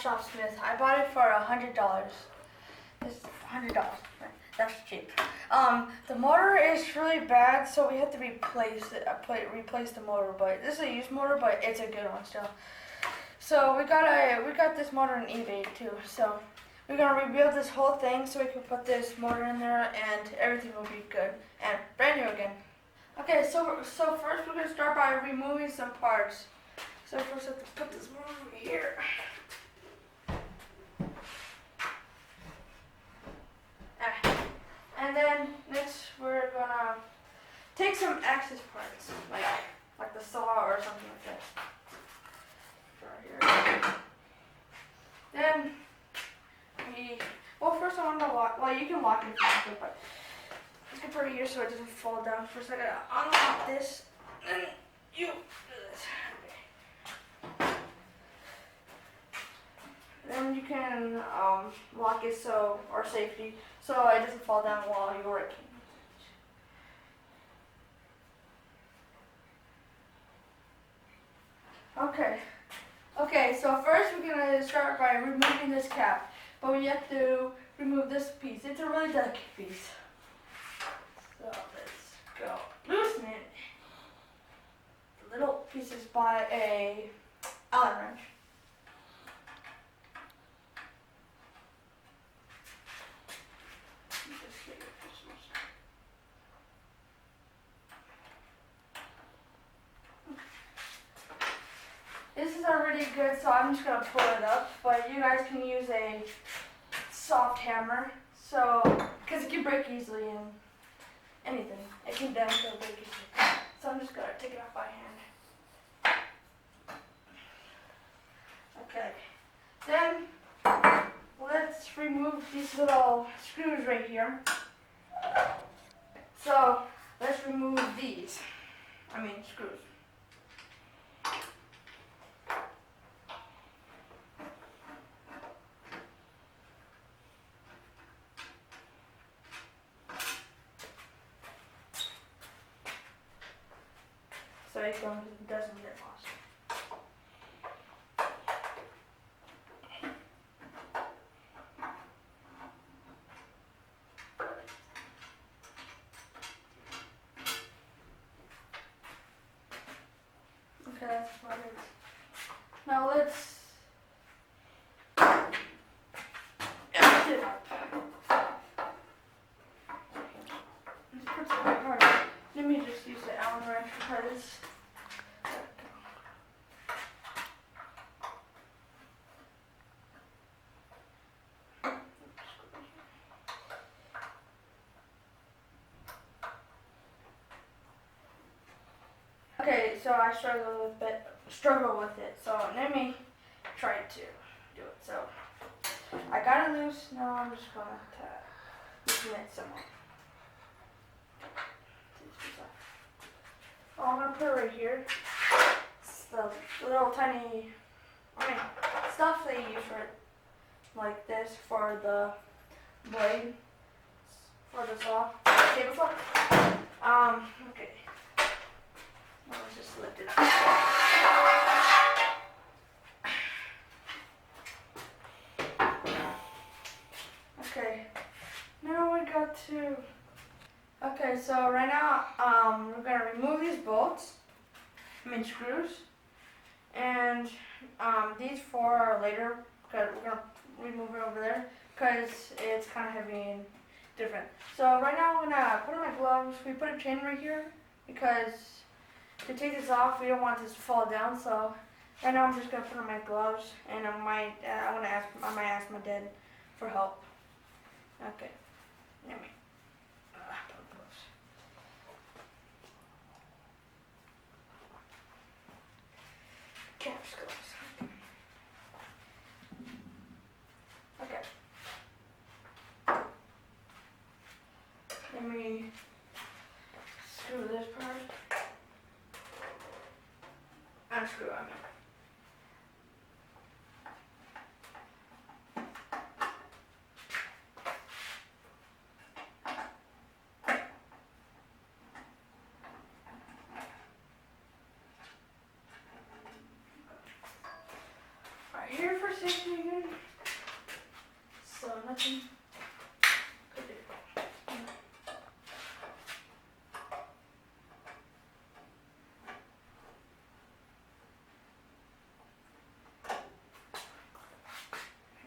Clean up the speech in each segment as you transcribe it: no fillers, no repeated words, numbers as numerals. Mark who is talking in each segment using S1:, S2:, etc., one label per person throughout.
S1: Shopsmith. I bought it for $100. It's $100. That's cheap. The motor is really bad, so we have to replace it. Replace the motor, but this is a used motor, but it's a good one still. So we got this motor on eBay too. So we're gonna rebuild this whole thing so we can put this motor in there and everything will be good and brand new again. Okay, so first we're gonna start by removing some parts. So first I have to put this motor over here. And then next we're gonna take some access parts, like the saw or something like that. Right here. Then first I want to lock. Well, you can lock it if you want to, but let's get it here so it doesn't fall down. First I gotta unlock this, and you do this. Okay. Then you can lock it or safety, so it doesn't fall down while you're working. Okay, so first we're gonna start by removing this cap, but we have to remove this piece. It's a really delicate piece. So let's go loosen it. The little piece is by a Allen wrench. This is already good, so I'm just gonna pull it up, but you guys can use a soft hammer, because it can break easily in anything. It can break easily. So I'm just gonna take it off by hand. Okay. Then let's remove these little screws right here. So let's remove these. Screws. So it doesn't get lost. Okay, that's about it. Now let's lift it up. Let's put some hard. Let me just use the Allen wrench because okay, so I struggle with it. So let me try to do it. So I got it loose. Now I'm just gonna loosen it some more. I'm gonna put it right here. It's the little tiny, stuff that you use for it, like this for the blade, for the saw, table saw. Okay. Let's just lift it up. Okay. Now we got to. Okay, so right now we're gonna remove these bolts, screws, and these four are later. We're gonna remove it over there because it's kind of heavy and different. So right now I'm gonna put on my gloves. We put a chain right here because to take this off, we don't want this to fall down. So right now I'm just gonna put on my gloves, and I might ask my dad for help. Okay, let me. Caps gloves. Okay. Let me screw this part. Unscrew it. Here for 60 units. So nothing could be wrong.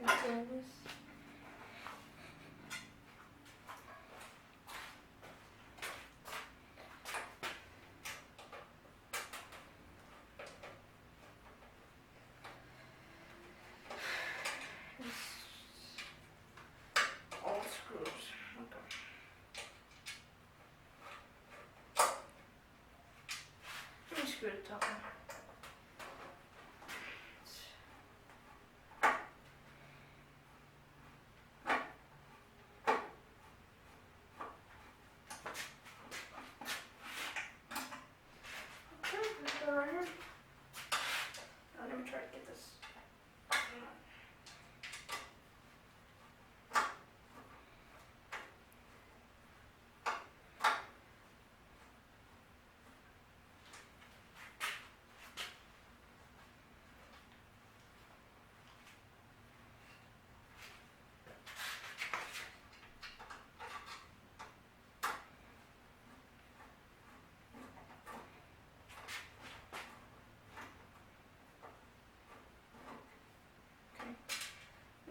S1: And so this. All screws. Okay. Let me screw the top one. Okay, let's go right here. Now let me try to get this.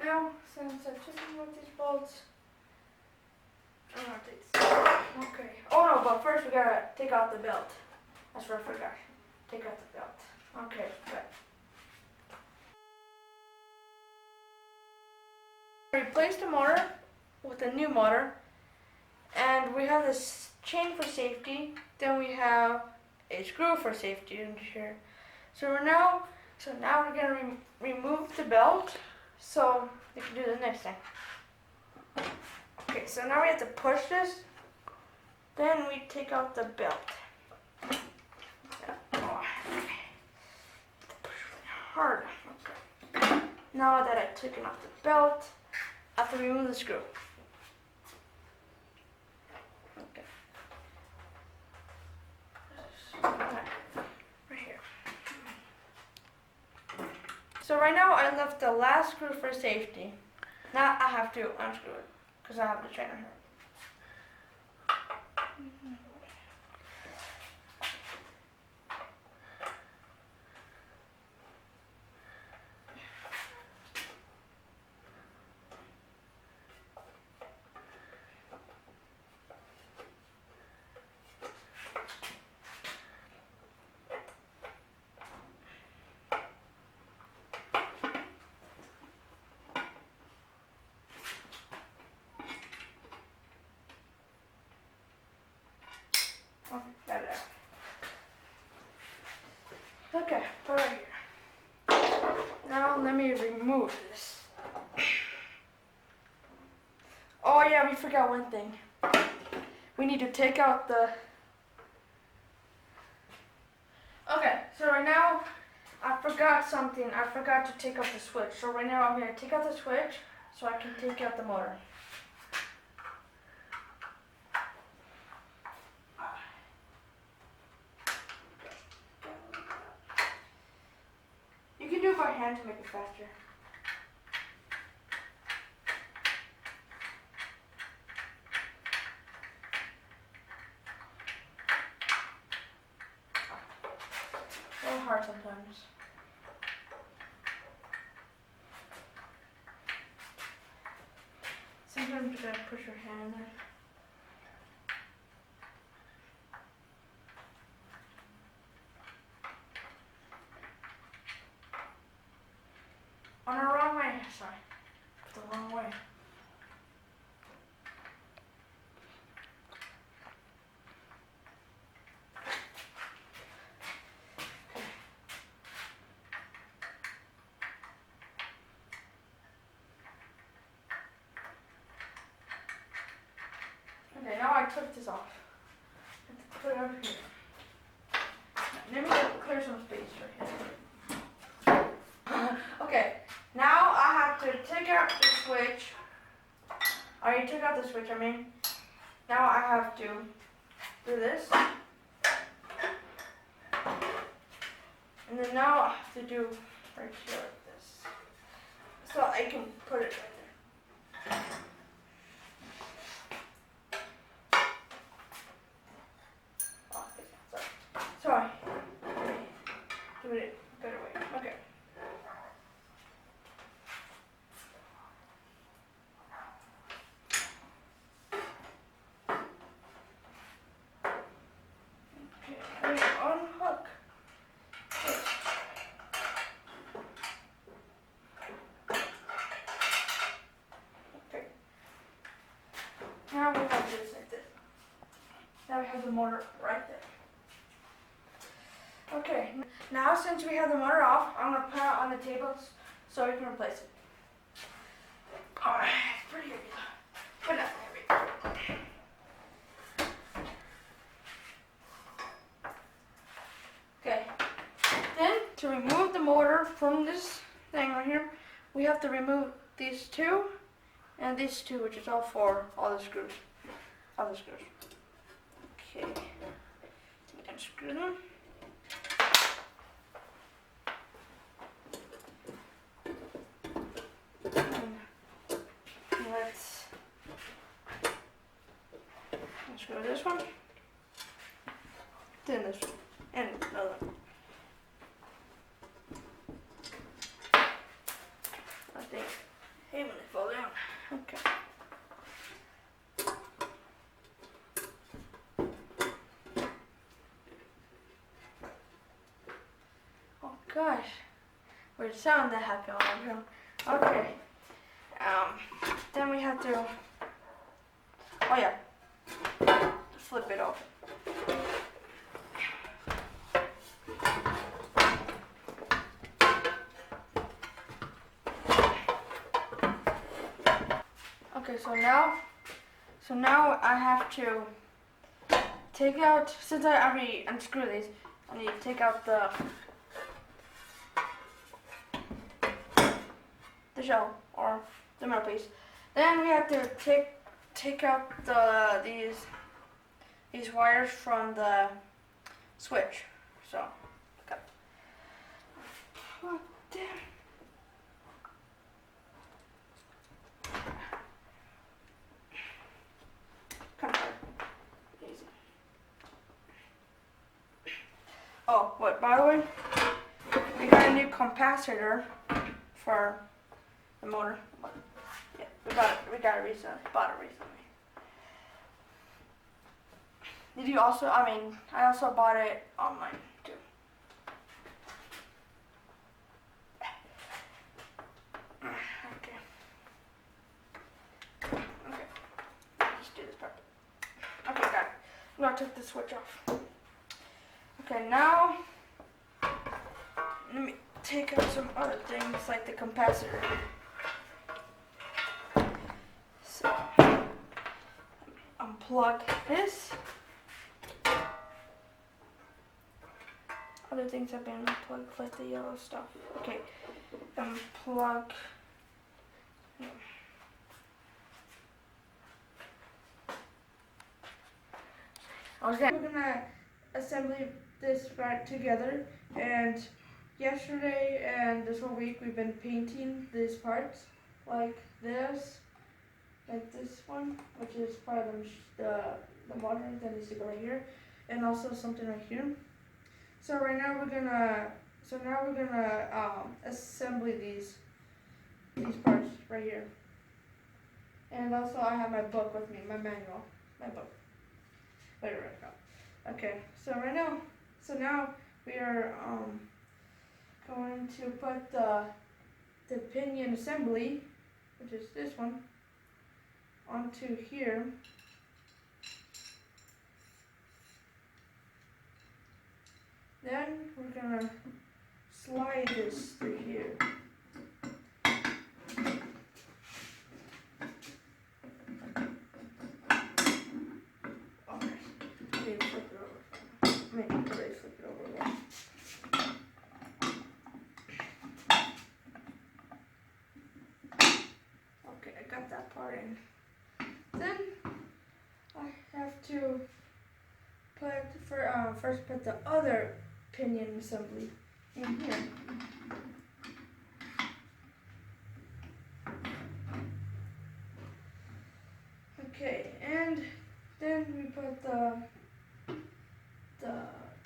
S1: Now, since I've taken out these bolts, I'm gonna take this. Okay. Oh no, but first we gotta take out the belt. That's what I forgot. Take out the belt. Okay, good. Replace the motor with a new motor, and we have this chain for safety. Then we have a screw for safety in here. So now we're gonna remove the belt, so we can do the next thing. Okay, so now we have to push this. Then we take out the belt. Oh, hard. Okay. Now that I've taken off the belt, I have to remove the screw. Okay. Right here. So right now I left the last screw for safety. Now I have to unscrew it because I have the trainer here. Oh, got it out. Okay, put it right here. Now let me remove this. Oh yeah, we forgot one thing. We need to take out the... Okay, so right now I forgot something. I forgot to take out the switch. So right now I'm going to take out the switch so I can take out the motor. You can do it by hand to make it faster. A little hard sometimes. Sometimes you gotta push your hand in there. On the wrong way. Sorry. The wrong way. Okay, now I took this off. I have to put it over here. Let me clear some space right here. Okay, now I have to take out the switch. I already took out the switch, I mean. Now I have to do this. And then now I have to do right here like this. So I can put it right there. remove the motor right there. Okay, now since we have the motor off, I'm going to put it on the table so we can replace it. Alright, it's pretty heavy though, but not heavy. Okay, then to remove the motor from this thing right here, we have to remove these two and these two, which is all four, all the screws. Okay, unscrew them. And let's unscrew this one, then this one, and another one. I think, hey, when they fall down. Okay. Oh gosh, we're sound that happy on him. Okay. Then we have to, oh yeah, flip it open. Okay, so now I have to take out, since I already unscrewed these, I need to take out the shell or the metal piece. Then we have to take out these wires from the switch. So, okay. Oh, damn. Kind of hard. Easy. Oh, what? By the way, we got a new capacitor for the motor. Yeah, we got it recently. Bought it recently. Did you also? I mean, I also bought it online too. Okay. Okay. Let's do this part. Okay, got it. I'm gonna take the switch off. Okay, now let me take out some other things like the capacitor. So, unplug this. Other things have been unplugged, like the yellow stuff. Okay, unplug. We're gonna assemble this back together, and yesterday and this whole week we've been painting these parts like this one, which is part of the motor that needs to go right here, and also something right here. So now we're gonna assemble these parts right here. And also I have my book with me, my manual, my book. Wait, right now. Okay, so now we are going to put the pinion assembly, which is this one, onto here. Then we're gonna slide this through here. Okay, I got that part in. Then I have to first put the other pinion assembly in here. Okay, and then we put the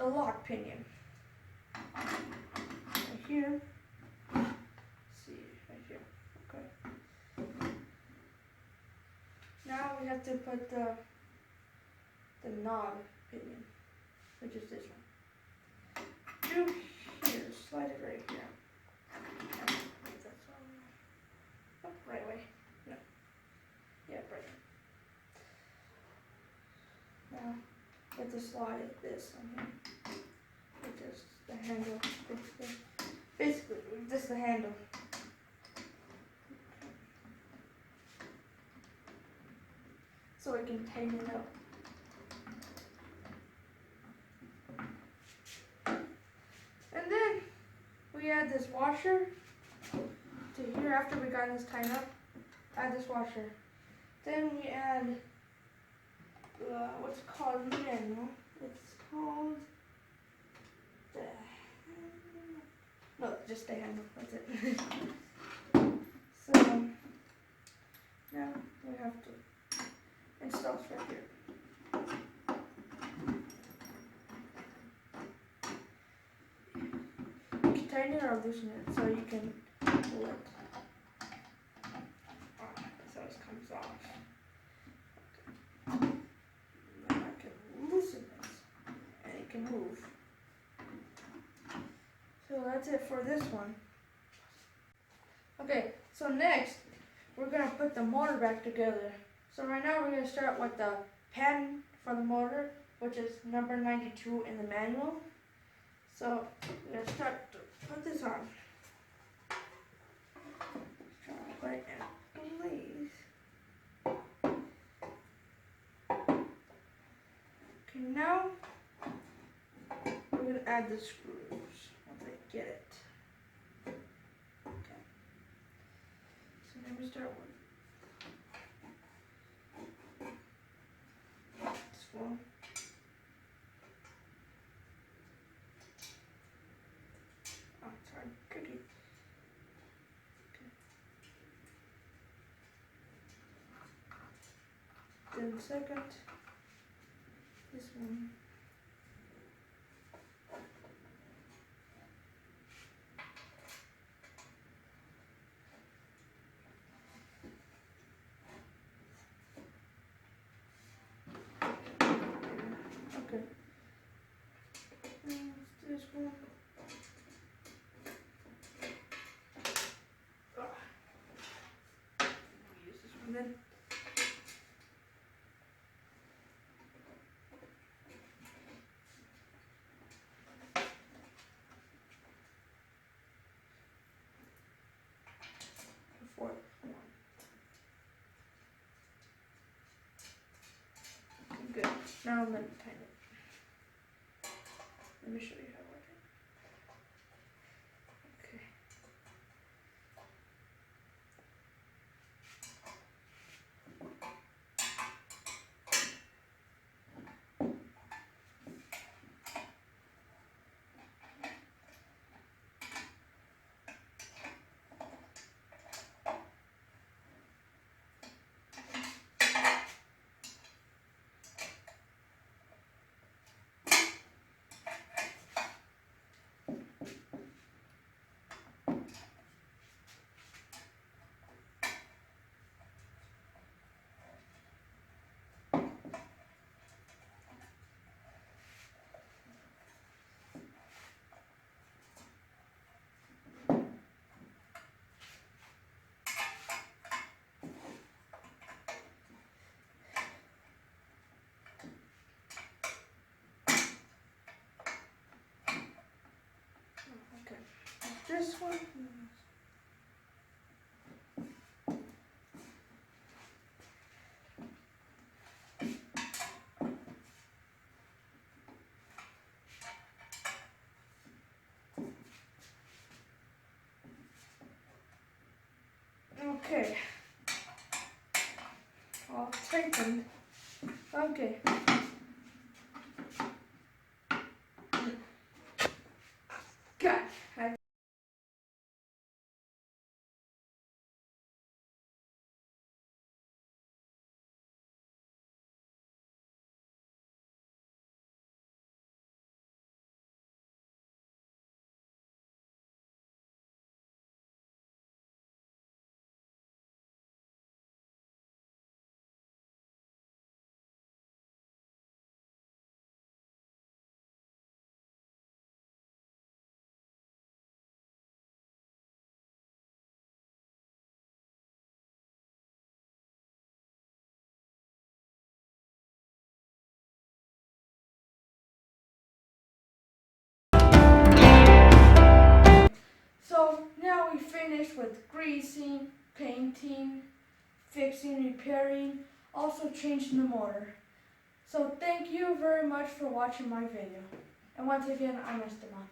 S1: lock pinion right here. Let's see, right here. Okay. Now we have to put the knob pinion, which is this one. Do here, slide it right here. That's one. Oh, right way. No. Yeah, right. Now You have to slide this on here. With just the handle, basically just the handle. So we can tighten it up. And then we add this washer to here after we got this tightened up. Add this washer. Then we add what's called manual. It's called no, just the handle. That's it. So now we have to install it right here. You can tighten it or loosen it so you can pull it. So it comes off. Okay. Then I can loosen this and it can move. So that's it for this one. Okay, so next we're gonna put the motor back together. So right now we're gonna start with the pattern for the motor, which is number 92 in the manual. So we're gonna start to put this on. Try to put it in place. Okay, now we're gonna add the screws once I get it. Okay. So now we start with this one. Oh, it's hard. Tricky. Okay. Then second, this one. Okay. This one. Use this one then. The fourth one. Okay, good. Now I'm gonna tighten it. Let me show you how I do it. Okay. Okay. This one. Okay. All tightened. Okay. God, I we finished with greasing, painting, fixing, repairing, also changing the motor. So thank you very much for watching my video. And once again, I'm Esteban.